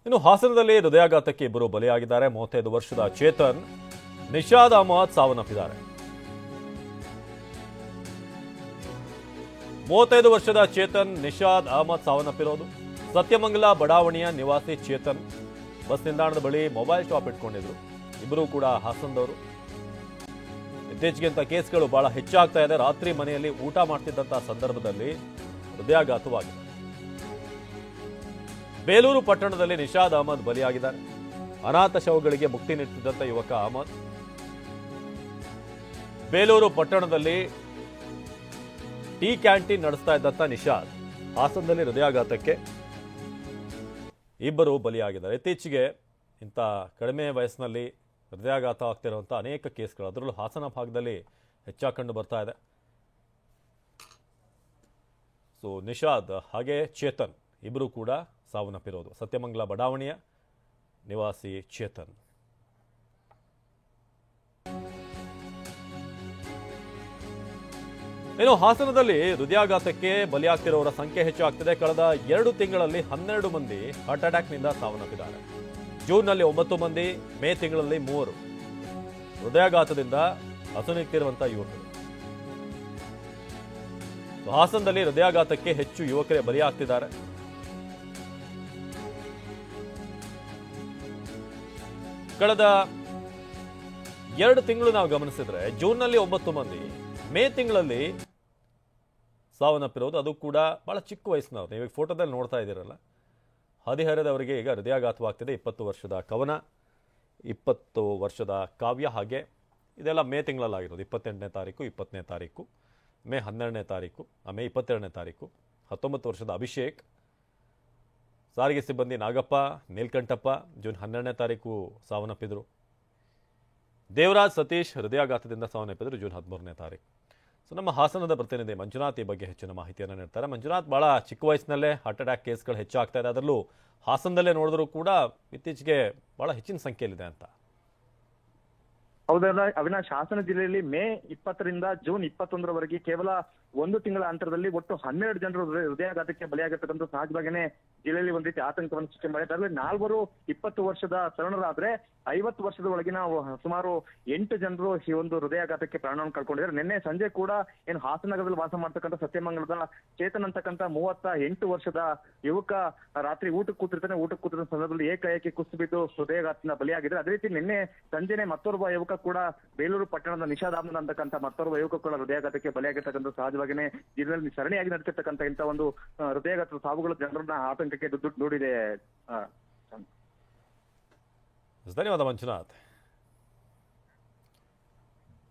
ಇನ್ನು ಹಾಸನದಲ್ಲಿ ಹೃದಯಾಘಾತಕ್ಕೆ ಇಬ್ಬರು ಬಲಿಯಾಗಿದ್ದಾರೆ. 35 ವರ್ಷದ ಚೇತನ್, ನಿಷಾದ್ ಅಹಮದ್ ಸಾವನ್ನಪ್ಪಿದ್ದಾರೆ. 35 ವರ್ಷದ ಚೇತನ್, ನಿಷಾದ್ ಅಹಮದ್ ಸಾವನ್ನಪ್ಪಿರೋದು. ಸತ್ಯಮಂಗಲ ಬಡಾವಣೆಯ ನಿವಾಸಿ ಚೇತನ್ ಬಸ್ ನಿಲ್ದಾಣದ ಬಳಿ ಮೊಬೈಲ್ ಶಾಪ್ ಇಟ್ಕೊಂಡಿದ್ರು. ಇಬ್ಬರು ಕೂಡ ಹಾಸನದವರು. ಇತ್ತೀಚೆಗೆ ಇಂಥ ಕೇಸ್ಗಳು ಬಹಳ ಹೆಚ್ಚಾಗ್ತಾ ಇದೆ. ರಾತ್ರಿ ಮನೆಯಲ್ಲಿ ಊಟ ಮಾಡ್ತಿದ್ದಂತಹ ಸಂದರ್ಭದಲ್ಲಿ ಹೃದಯಾಘಾತವಾಗಿದೆ. ಬೇಲೂರು ಪಟ್ಟಣದಲ್ಲಿ ನಿಷಾದ್ ಅಹಮದ್ ಬಲಿಯಾಗಿದ್ದಾರೆ. ಅನಾಥ ಶವಗಳಿಗೆ ಮುಕ್ತಿ ನೀಡುತ್ತಿದ್ದಂಥ ಯುವಕ ಅಹಮದ್ ಬೇಲೂರು ಪಟ್ಟಣದಲ್ಲಿ ಟೀ ಕ್ಯಾಂಟೀನ್ ನಡೆಸ್ತಾ ಇದ್ದಂಥ ನಿಷಾದ್ ಹಾಸನದಲ್ಲಿ ಹೃದಯಾಘಾತಕ್ಕೆ ಇಬ್ಬರು ಬಲಿಯಾಗಿದ್ದಾರೆ. ಇತ್ತೀಚೆಗೆ ಇಂಥ ಕಡಿಮೆ ವಯಸ್ಸಿನಲ್ಲಿ ಹೃದಯಾಘಾತ ಆಗ್ತಿರುವಂಥ ಅನೇಕ ಕೇಸ್ಗಳು ಅದರಲ್ಲೂ ಹಾಸನ ಭಾಗದಲ್ಲಿ ಹೆಚ್ಚಾಗಿ ಕಂಡು ಬರ್ತಾ ಇದೆ. ಸೊ ನಿಷಾದ್ ಹಾಗೆ ಚೇತನ್ ಇಬ್ಬರು ಕೂಡ ಸಾವನ್ನಪ್ಪಿರೋದು. ಸತ್ಯಮಂಗಲ ಬಡಾವಣೆಯ ನಿವಾಸಿ ಚೇತನ್. ಇನ್ನು ಹಾಸನದಲ್ಲಿ ಹೃದಯಾಘಾತಕ್ಕೆ ಬಲಿಯಾಗ್ತಿರೋರ ಸಂಖ್ಯೆ ಹೆಚ್ಚಾಗ್ತಿದೆ. ಕಳೆದ 2 ತಿಂಗಳಲ್ಲಿ 12 ಮಂದಿ ಹಾರ್ಟ್ ಅಟ್ಯಾಕ್ನಿಂದ ಸಾವನ್ನಪ್ಪಿದ್ದಾರೆ. ಜೂನ್ನಲ್ಲಿ 9 ಮಂದಿ, ಮೇ ತಿಂಗಳಲ್ಲಿ 3 ಹೃದಯಾಘಾತದಿಂದ ಅಸುನೀಗ್ತಿರುವಂತಹ ಯುವಕರು. ಹಾಸನದಲ್ಲಿ ಹೃದಯಾಘಾತಕ್ಕೆ ಹೆಚ್ಚು ಯುವಕರೇ ಬಲಿಯಾಗ್ತಿದ್ದಾರೆ. ಕಳೆದ 2 ತಿಂಗಳು ನಾವು ಗಮನಿಸಿದ್ರೆ ಜೂನ್ನಲ್ಲಿ 9 ಮಂದಿ, ಮೇ ತಿಂಗಳಲ್ಲಿ ಸಾವನ್ನಪ್ಪಿರೋದು. ಅದು ಕೂಡ ಬಹಳ ಚಿಕ್ಕ ವಯಸ್ಸಿನವರು. ನೀವು ಫೋಟೋದಲ್ಲಿ ನೋಡ್ತಾ ಇದ್ದೀರಲ್ಲ, ಹದಿಹರೆಯದವರಿಗೆ ಈಗ ಹೃದಯಾಘಾತವಾಗ್ತಿದೆ. 20 ವರ್ಷದ ಕವನ, 20 ವರ್ಷದ ಕಾವ್ಯ, ಹಾಗೆ ಇದೆಲ್ಲ ಮೇ ತಿಂಗಳಲ್ಲಾಗಿರೋದು. 28ನೇ ತಾರೀಕು, 20ನೇ ತಾರೀಕು, ಮೇ 12ನೇ ತಾರೀಕು, ಮೇ 22ನೇ ತಾರೀಕು. 19 ವರ್ಷದ ಅಭಿಷೇಕ್, ಸಾರಿಗೆ ಸಿಬ್ಬಂದಿ ನಾಗಪ್ಪ, ನೀಲ್ಕಂಠಪ್ಪ ಜೂನ್ 12ನೇ ತಾರೀಕು ಸಾವನ್ನಪ್ಪಿದ್ರು. ದೇವರಾಜ್ ಸತೀಶ್ ಹೃದಯಾಘಾತದಿಂದ ಸಾವನ್ನಪ್ಪಿದ್ರು ಜೂನ್ 13ನೇ ತಾರೀಕು. ಸೊ ನಮ್ಮ ಹಾಸನದ ಪ್ರತಿನಿಧಿ ಮಂಜುನಾಥ್ ಈ ಬಗ್ಗೆ ಹೆಚ್ಚಿನ ಮಾಹಿತಿಯನ್ನು ನೀಡ್ತಾರೆ. ಮಂಜುನಾಥ್, ಬಹಳ ಚಿಕ್ಕ ವಯಸ್ಸಿನಲ್ಲೇ ಹಾರ್ಟ್ ಅಟ್ಯಾಕ್ ಕೇಸ್ಗಳು ಹೆಚ್ಚಾಗ್ತಾ ಇದೆ. ಅದರಲ್ಲೂ ಹಾಸನದಲ್ಲೇ ನೋಡಿದ್ರು ಕೂಡ ಇತ್ತೀಚೆಗೆ ಬಹಳ ಹೆಚ್ಚಿನ ಸಂಖ್ಯೆಯಲ್ಲಿದೆ ಅಂತ. ಹೌದಲ್ಲ ಅವಿನಾಶ್, ಹಾಸನ ಜಿಲ್ಲೆಯಲ್ಲಿ ಮೇ 20ರಿಂದ ಜೂನ್ 21ರವರೆಗೆ ಕೇವಲ 1 ತಿಂಗಳ ಅಂತರದಲ್ಲಿ ಒಟ್ಟು 12 ಜನರು ಹೃದಯಾಘಾತಕ್ಕೆ ಬಲಿಯಾಗಿರ್ತಕ್ಕಂಥ ಸಹಜವಾಗಿಯೇ ಜಿಲ್ಲೆಯಲ್ಲಿ ಒಂದ್ ರೀತಿ ಆತಂಕವನ್ನು ಸೃಷ್ಟಿ ಮಾಡಿದೆ. ಅದರಲ್ಲಿ 4 20 ವರ್ಷದ ತರುಣರಾದ್ರೆ 50 ವರ್ಷದ ಒಳಗಿನ ಸುಮಾರು 8 ಜನರು ಈ ಒಂದು ಹೃದಯಾಘಾತಕ್ಕೆ ಪ್ರಾಣವನ್ನು ಕಳ್ಕೊಂಡಿದ್ದಾರೆ. ನಿನ್ನೆ ಸಂಜೆ ಕೂಡ ಏನು ಹಾಸನ ನಗರದಲ್ಲಿ ವಾಸ ಮಾಡ್ತಕ್ಕಂಥ ಸತ್ಯಮಂಗಲದ ಚೇತನ್ ಅಂತಕ್ಕಂಥ 38 ವರ್ಷದ ಯುವಕ ರಾತ್ರಿ ಊಟಕ್ಕೆ ಕೂತಿರ್ತಾನೆ ಸಂದರ್ಭದಲ್ಲಿ ಏಕಾಏಕಿ ಕುಸಿದು ಬಿದ್ದು ಹೃದಯಾಘಾತದಿಂದ ಬಲಿಯಾಗಿದೆ. ಅದೇ ರೀತಿ ನಿನ್ನೆ ಸಂಜೆನೆ ಮತ್ತೋರ್ವ ಯುವಕ ಕೂಡ ಬೇಲೂರು ಪಟ್ಟಣದ ನಿಷಾದ್ ಅಹಮದ್ ಅಂತಕ್ಕಂಥ ಮತ್ತೋರ್ವ ಯುವಕ ಕೂಡ ಹೃದಯಾಘಾತಕ್ಕೆ ಬಲಿಯಾಗಿರ್ತಕ್ಕಂಥ ಸಹಜವಾಗಿಯೇ ಜಿಲ್ಲೆಯಲ್ಲಿ ಸರಣಿಯಾಗಿ ನಡೀತಿರ್ತಕ್ಕಂಥ ಇಂಥ ಒಂದು ಹೃದಯಾಘಾತದ ಸಾವುಗಳು ಜನರನ್ನ ಆತಂಕಕ್ಕೆ ದೂಡಿದೆ. ಧನ್ಯವಾದ ಮಂಜುನಾಥ್.